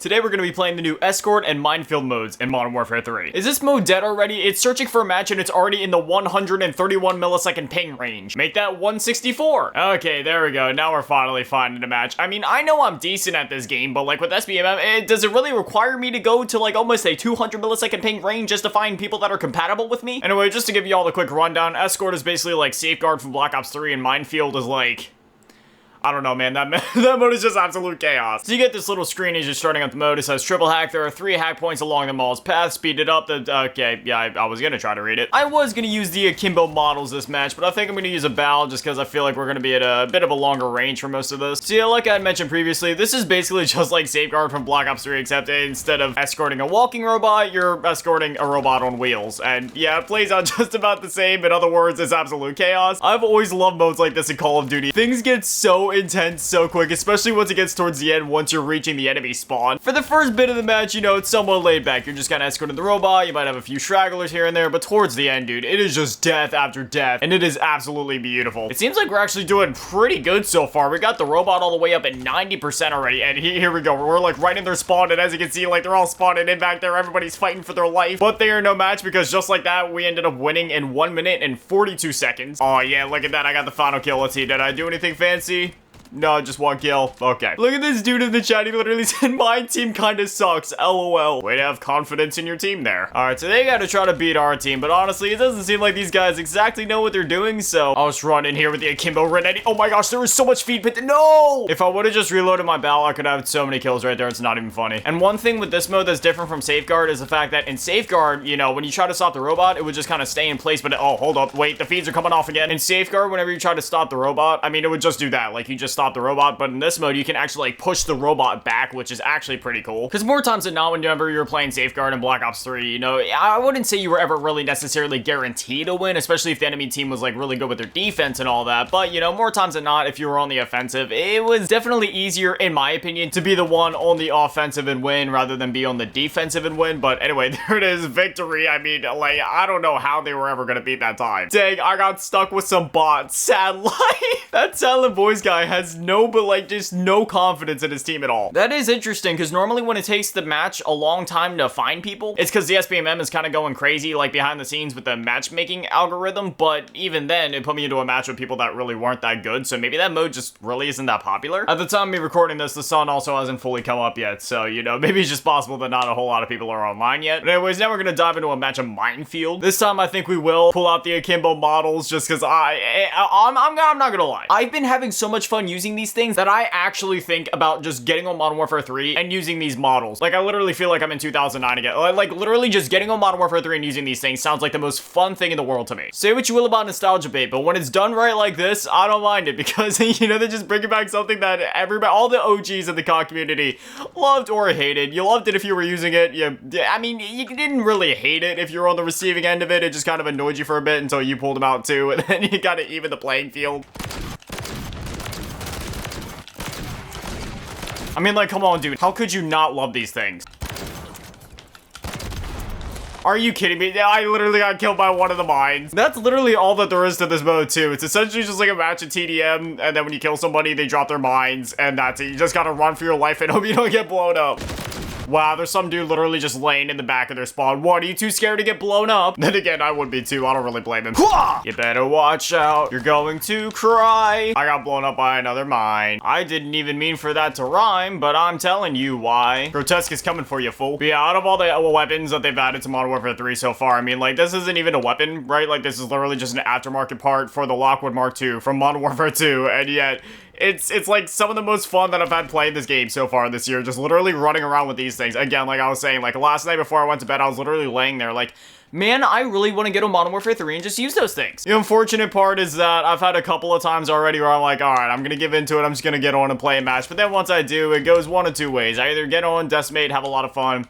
Today we're going to be playing the new Escort and Minefield modes in Modern Warfare 3. Is this mode dead already? It's searching for a match and it's already in the 131 millisecond ping range. Make that 164. Okay, there we go. Now we're finally finding a match. I mean, I know I'm decent at this game, but like with SBMM, does it really require me to go to like almost a 200 millisecond ping range just to find people that are compatible with me? Anyway, just to give you all the quick rundown, Escort is basically like Safeguard from Black Ops 3 and Minefield is like... I don't know, man. That mode is just absolute chaos. So you get this little screen as you're starting up the mode. It says triple hack. There are 3 hack points along the mall's path. Speed it up. Okay, yeah, I was gonna try to read it. I was gonna use the akimbo models this match, but I think I'm gonna use a Bal just because I feel like we're gonna be at a bit of a longer range for most of this. So yeah, like I had mentioned previously, this is basically just like Safeguard from Black Ops 3, except instead of escorting a walking robot, you're escorting a robot on wheels. And yeah, it plays out just about the same. In other words, it's absolute chaos. I've always loved modes like this in Call of Duty. Things get so intense so quick, especially once it gets towards the end, once you're reaching the enemy spawn. For the first bit of the match, you know, it's somewhat laid back. You're just kind of escorting the robot. You might have a few stragglers here and there, but towards the end, dude, it is just death after death, and it is absolutely beautiful. It seems like we're actually doing pretty good so far. We got the robot all the way up at 90% already, and here we go. We're like right in their spawn, and as you can see, like they're all spawning in back there. Everybody's fighting for their life, but they are no match because just like that, we ended up winning in 1 minute and 42 seconds. Oh yeah, look at that. I got the final kill. Let's see. Did I do anything fancy? No, just 1 kill. Okay. Look at this dude in the chat. He literally said, my team kinda sucks. LOL. Way to have confidence in your team there. Alright, so they gotta try to beat our team, but honestly, it doesn't seem like these guys exactly know what they're doing, so I'll just run in here with the Akimbo Renetti. Oh my gosh, there was so much feed pit. No! If I would've just reloaded my Bal, I could have so many kills right there. It's not even funny. And one thing with this mode that's different from Safeguard is the fact that in Safeguard, you know, when you try to stop the robot, it would just kind of stay in place, but oh, hold up. Wait, the feeds are coming off again. In Safeguard, whenever you try to stop the robot, I mean, it would just do that. Like, you just stop the robot, but in this mode, you can actually like push the robot back, which is actually pretty cool. Because more times than not, whenever you're playing Safeguard in Black Ops 3, you know, I wouldn't say you were ever really necessarily guaranteed to win, especially if the enemy team was like really good with their defense and all that. But you know, more times than not, if you were on the offensive, it was definitely easier, in my opinion, to be the one on the offensive and win rather than be on the defensive and win. But anyway, there it is, victory. I mean, like, I don't know how they were ever gonna beat that time. Dang, I got stuck with some bots. Sad life. That Silent Voice guy has no, but like, just no confidence in his team at all. That is interesting, because normally when it takes the match a long time to find people, it's because the SBMM is kind of going crazy, like behind the scenes with the matchmaking algorithm, but even then, it put me into a match with people that really weren't that good, so maybe that mode just really isn't that popular. At the time of me recording this, the sun also hasn't fully come up yet, so, you know, maybe it's just possible that not a whole lot of people are online yet. But anyways, now we're gonna dive into a match of Minefield. This time, I think we will pull out the Akimbo models, just because I'm not gonna lie. I've been having so much fun using these things that I actually think about just getting on Modern Warfare 3 and using these models. Like, I literally feel like I'm in 2009 again. Like, literally just getting on Modern Warfare 3 and using these things sounds like the most fun thing in the world to me. Say what you will about nostalgia bait, but when it's done right like this, I don't mind it because, you know, they're just bringing back something that everybody, all the OGs in the COD community loved or hated. You loved it if you were using it. I mean, you didn't really hate it if you were on the receiving end of it. It just kind of annoyed you for a bit until you pulled them out too, and then you gotta even the playing field. I mean, like, come on, dude. How could you not love these things? Are you kidding me? I literally got killed by one of the mines. That's literally all that there is to this mode, too. It's essentially just like a match of TDM, and then when you kill somebody, they drop their mines, and that's it. You just gotta run for your life and hope you don't get blown up. Wow, there's some dude literally just laying in the back of their spawn. What, are you too scared to get blown up? Then again, I would be too. I don't really blame him. You better watch out. You're going to cry. I got blown up by another mine. I didn't even mean for that to rhyme, but I'm telling you why. Grotesque is coming for you, fool. But yeah, out of all the weapons that they've added to Modern Warfare 3 so far, I mean, like, this isn't even a weapon, right? Like, this is literally just an aftermarket part for the Lockwood Mark II from Modern Warfare 2, and yet... It's like some of the most fun that I've had playing this game so far this year, just literally running around with these things. Again, like I was saying, like last night before I went to bed, I was literally laying there like, man, I really want to get on Modern Warfare 3 and just use those things. The unfortunate part is that I've had a couple of times already where I'm like, all right, I'm going to give into it. I'm just going to get on and play a match. But then once I do, it goes one of two ways. I either get on, decimate, have a lot of fun,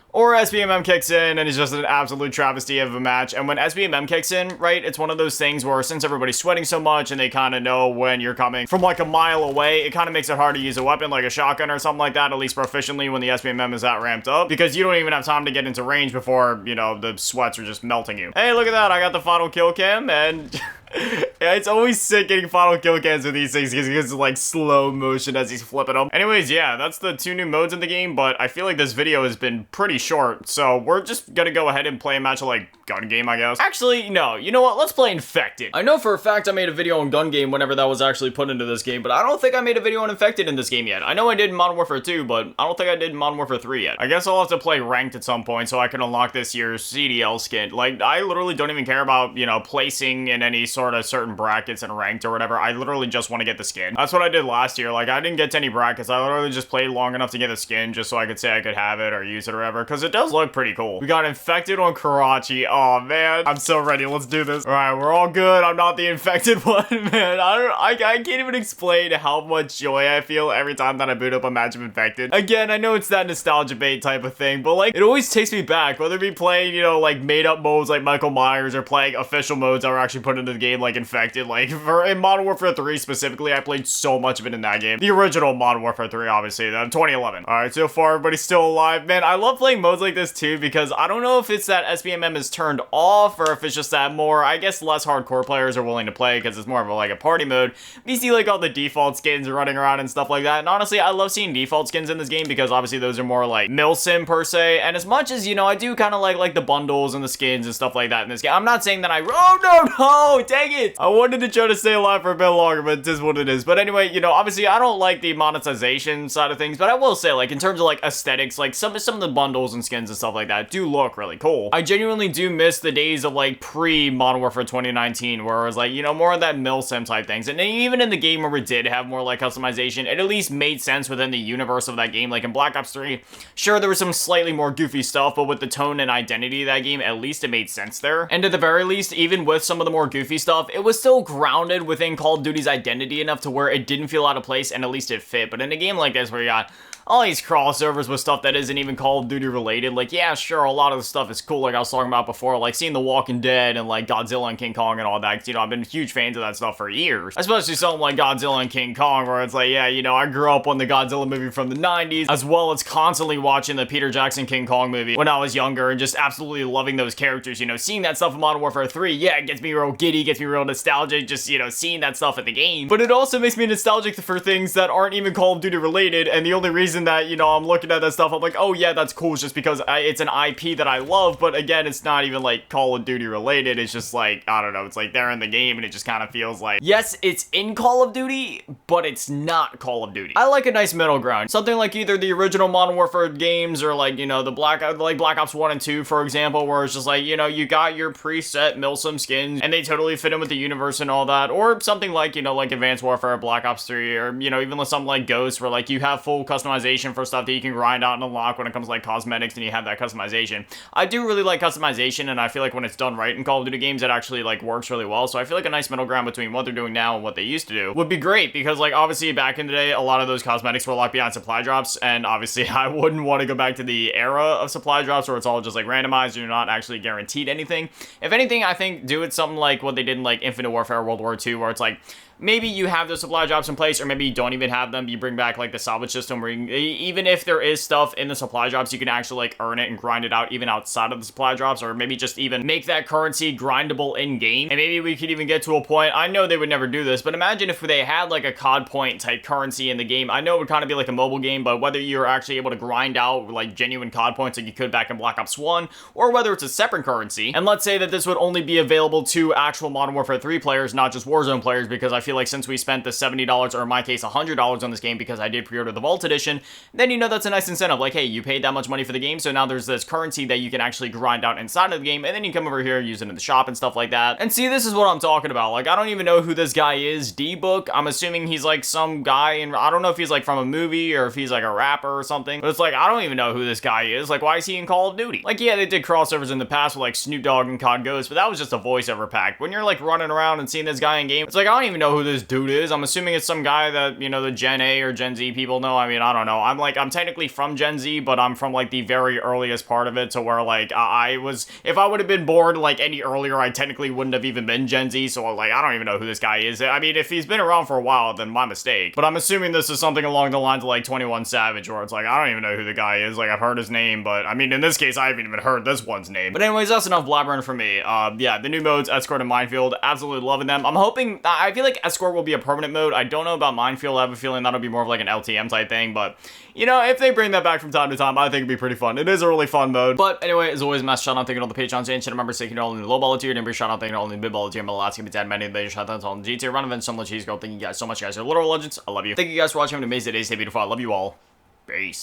or SBMM kicks in and it's just an absolute travesty of a match. And when SBMM kicks in, right, it's one of those things where since everybody's sweating so much and they kind of know when you're coming from like a mile away, it kind of makes it hard to use a weapon like a shotgun or something like that, at least proficiently when the SBMM is that ramped up, because you don't even have time to get into range before, you know, the sweats are just melting you. Hey, look at that. I got the final kill cam and Yeah, it's always sick getting final kill cams with these things because it's like slow motion as he's flipping them. Anyways, yeah, that's the 2 new modes in the game, but I feel like this video has been pretty short, so we're just gonna go ahead and play a match of like gun game, I guess. Actually, no, you know what? Let's play Infected. I know for a fact I made a video on gun game whenever that was actually put into this game, but I don't think I made a video on Infected in this game yet. I know I did in Modern Warfare 2, but I don't think I did in Modern Warfare 3 yet. I guess I'll have to play ranked at some point so I can unlock this year's CDL skin. Like, I literally don't even care about, you know, placing in any sort of certain brackets and ranked or whatever. I literally just want to get the skin. That's what I did last year. Like, I didn't get to any brackets. I literally just played long enough to get the skin just so I could say I could have it or use it or whatever, because it does look pretty cool. We got Infected on Karachi. Oh, man. I'm so ready. Let's do this. All right, we're all good. I'm not the infected one, man. I can't even explain how much joy I feel every time that I boot up a match of Infected. Again, I know it's that nostalgia bait type of thing, but like, it always takes me back, whether it be playing, you know, like made up modes like Michael Myers or playing official modes that were actually put into the game like Infected. Like in Modern Warfare 3 specifically, I played so much of it in that game. The original Modern Warfare 3, obviously, 2011. All right, so far everybody's still alive. Man, I love playing modes like this too, because I don't know if it's that SBMM is turned off or if it's just that more, I guess, less hardcore players are willing to play because it's more of like a party mode. You see like all the default skins running around and stuff like that, and honestly, I love seeing default skins in this game because obviously those are more like milsim per se, and as much as, you know, I do kind of like the bundles and the skins and stuff like that in this game. I'm not saying that oh no, dang it! I wanted to try to stay alive for a bit longer, but it is what it is. But anyway, you know, obviously I don't like the monetization side of things, but I will say, like, in terms of like aesthetics, like some of the bundles and skins and stuff like that do look really cool. I genuinely do miss the days of like pre-Modern Warfare 2019 where it was like, you know, more of that milsim type things. And even in the game where we did have more like customization, it at least made sense within the universe of that game. Like in Black Ops 3, sure, there was some slightly more goofy stuff, but with the tone and identity of that game, at least it made sense there. And at the very least, even with some of the more goofy stuff, it was still grounded within Call of Duty's identity enough to where it didn't feel out of place and at least it fit. But in a game like this where you got all these crossovers with stuff that isn't even Call of Duty related, like, yeah, sure, a lot of the stuff is cool, like I was talking about before, like seeing The Walking Dead and like Godzilla and King Kong and all that, 'cause, you know, I've been huge fans of that stuff for years, especially something like Godzilla and King Kong, where it's like, yeah, you know, I grew up on the Godzilla movie from the 90s, as well as constantly watching the Peter Jackson King Kong movie when I was younger, and just absolutely loving those characters. You know, seeing that stuff in Modern Warfare 3, yeah, it gets me real giddy, gets me real nostalgic, just, you know, seeing that stuff at the game, but it also makes me nostalgic for things that aren't even Call of Duty related, and the only reason that, you know, I'm looking at that stuff, I'm like, oh yeah, that's cool, it's just because it's an IP that I love, but again, it's not even like Call of Duty related. It's just like, I don't know, it's like they're in the game and it just kind of feels like, yes, it's in Call of Duty, but it's not Call of Duty. I like a nice middle ground, something like either the original Modern Warfare games or like, you know, the Black Ops 1 and 2, for example, where it's just like, you know, you got your preset milsim skins and they totally fit in with the universe and all that, or something like, you know, like Advanced Warfare, Black Ops 3, or, you know, even with something like Ghost, where like you have full customization for stuff that you can grind out and unlock when it comes to like cosmetics and you have that customization. I do really like customization, and I feel like when it's done right in Call of Duty games, it actually like works really well. So I feel like a nice middle ground between what they're doing now and what they used to do would be great, because like obviously back in the day, a lot of those cosmetics were locked behind supply drops, and obviously I wouldn't want to go back to the era of supply drops where it's all just like randomized, you're not actually guaranteed anything. If anything, I think do it something like what they did in like Infinite Warfare World War II, where it's like, maybe you have those supply drops in place, or maybe you don't even have them. You bring back like the salvage system where you, even if there is stuff in the supply drops, you can actually like earn it and grind it out even outside of the supply drops, or maybe just even make that currency grindable in game. And maybe we could even get to a point, I know they would never do this, but imagine if they had like a COD point type currency in the game. I know it would kind of be like a mobile game, but whether you're actually able to grind out like genuine COD points like you could back in Black Ops 1, or whether it's a separate currency, and let's say that this would only be available to actual Modern Warfare 3 players, not just Warzone players, because I feel like since we spent the $70, or in my case $100 on this game because I did pre-order the Vault Edition, then you know that's a nice incentive. Like, hey, you paid that much money for the game, so now there's this currency that you can actually grind out inside of the game, and then you come over here, use it in the shop and stuff like that. And see, this is what I'm talking about. Like, I don't even know who this guy is, D-Book. I'm assuming he's like some guy, and I don't know if he's like from a movie or if he's like a rapper or something, but it's like, I don't even know who this guy is. Like, why is he in Call of Duty? Like, yeah, they did crossovers in the past with like Snoop Dogg and COD Ghost, but that was just a voiceover pack. When you're like running around and seeing this guy in game, it's like, I don't even know know who this dude is. I'm assuming it's some guy that, you know, the Gen A or Gen Z people know. I mean, I don't know. I'm technically from Gen Z, but I'm from, like, the very earliest part of it, to where, like, if I would have been born, like, any earlier, I technically wouldn't have even been Gen Z, so, like, I don't even know who this guy is. I mean, if he's been around for a while, then my mistake. But I'm assuming this is something along the lines of, like, 21 Savage, where it's like, I don't even know who the guy is. Like, I've heard his name, but, I mean, in this case, I haven't even heard this one's name. But anyways, that's enough blabbering for me. Yeah, the new modes, Escort and Minefield, absolutely loving them. I'm hoping, I feel like Escort will be a permanent mode. I don't know about Minefield. I have a feeling that'll be more of like an LTM type thing, but, you know, if they bring that back from time to time, I think it'd be pretty fun. It is a really fun mode. But anyway, as always, massive shout out, thank you to all the Patreons and channel members, thank you to all in the low baller tier, and every shout out, thank you to all in the mid baller tier, my last game is many of the shout outs on the G tier, run events, some cheese girl. Thank you guys so much, guys. You're literal legends. I love you. Thank you guys for watching. Have an amazing day. Stay beautiful. I love you all. Peace.